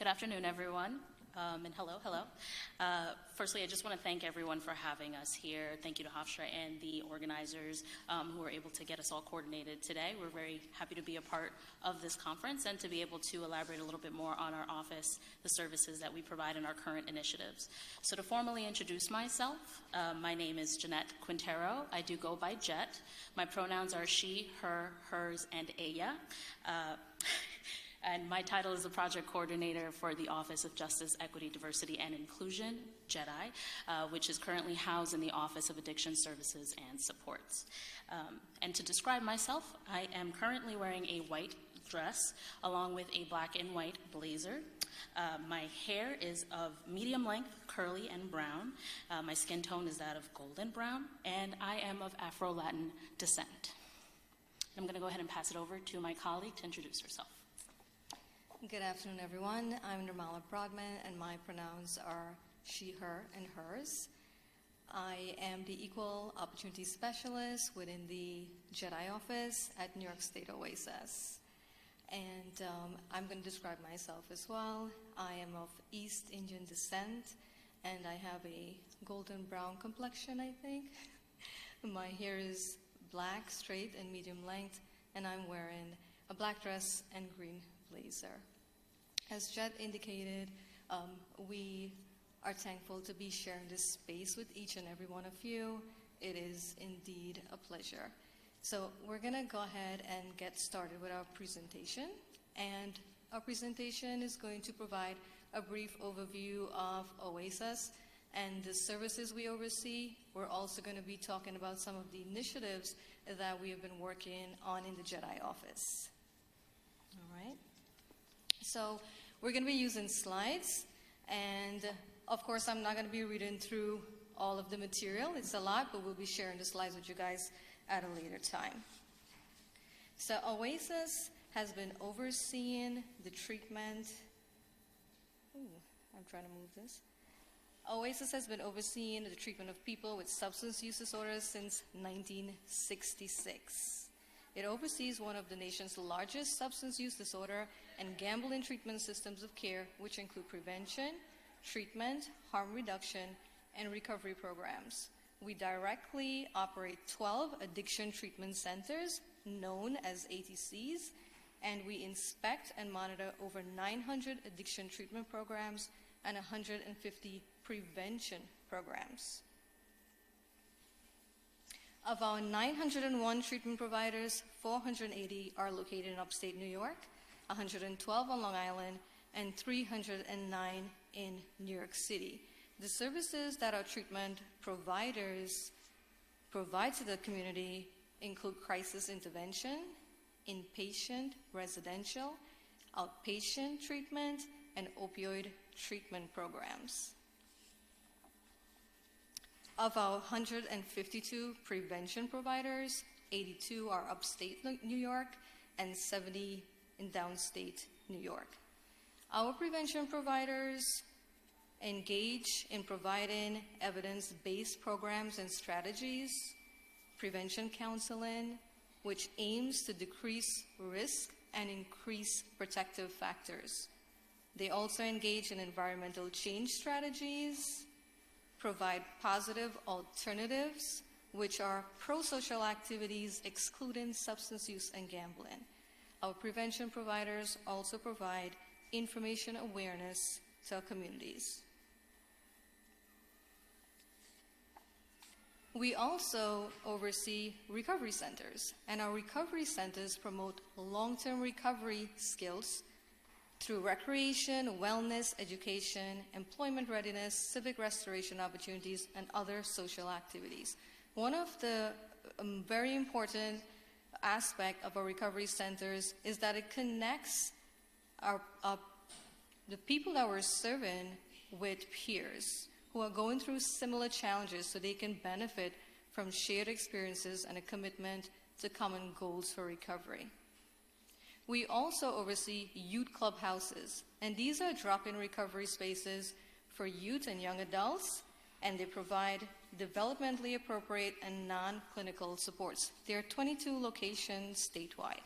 Good afternoon, everyone, and hello. Firstly, I just want to thank everyone for having us here. Thank you to Hofstra and the organizers who were able to get us all coordinated today. We're very happy to be a part of this conference and to be able to elaborate a little bit more on our office, the services that we provide, and our current initiatives. So to formally introduce myself, my name is Janeth Quintero. I do go by Jet. My pronouns are she, her, hers, and ella. And my title is the Project Coordinator for the Office of Justice, Equity, Diversity, and Inclusion, JEDI, which is currently housed in the Office of Addiction Services and Supports. And to describe myself, I am currently wearing a white dress along with a black and white blazer. My hair is of medium length, curly, and brown. My skin tone is that of golden brown, and I am of Afro-Latin descent. I'm going to go ahead and pass it over to my colleague to introduce herself. Good afternoon, everyone. I'm Nirmala Brodman, and my pronouns are she, her, and hers. I am the Equal Opportunity Specialist within the JEDI office at New York State OASAS. And I'm going to describe myself as well. I am of East Indian descent, and I have a golden brown complexion, I think. My hair is black, straight, and medium length, and I'm wearing a black dress and green blazer. As Jet indicated, we are thankful to be sharing this space with each and every one of you. It is indeed a pleasure. So we're going to go ahead and get started with our presentation. And our presentation is going to provide a brief overview of OASAS and the services we oversee. We're also going to be talking about some of the initiatives that we have been working on in the JEDI office. All right. So we're going to be using slides, and of course I'm not going to be reading through all of the material. It's a lot, but we'll be sharing the slides with you guys at a later time. So OASAS has been overseeing the treatment. I'm trying to move this. OASAS has been overseeing the treatment of people with substance use disorders since 1966. It oversees one of the nation's largest substance use disorder and gambling treatment systems of care, which include prevention, treatment, harm reduction, and recovery programs. We directly operate 12 addiction treatment centers, known as ATCs, and we inspect and monitor over 900 addiction treatment programs and 150 prevention programs. Of our 901 treatment providers, 480 are located in upstate New York, 112 on Long Island, and 309 in New York City. The services that our treatment providers provide to the community include crisis intervention, inpatient residential, outpatient treatment, and opioid treatment programs. Of our 152 prevention providers, 82 are upstate New York and 70 in downstate New York. Our prevention providers engage in providing evidence-based programs and strategies, prevention counseling, which aims to decrease risk and increase protective factors. They also engage in environmental change strategies, provide positive alternatives, which are pro-social activities excluding substance use and gambling. Our prevention providers also provide information awareness to our communities. We also oversee recovery centers, and our recovery centers promote long-term recovery skills through recreation, wellness, education, employment readiness, civic restoration opportunities, and other social activities. One of the very important aspects of our recovery centers is that it connects the people that we're serving with peers who are going through similar challenges so they can benefit from shared experiences and a commitment to common goals for recovery. We also oversee youth clubhouses, and these are drop-in recovery spaces for youth and young adults, and they provide developmentally appropriate and non-clinical supports. There are 22 locations statewide.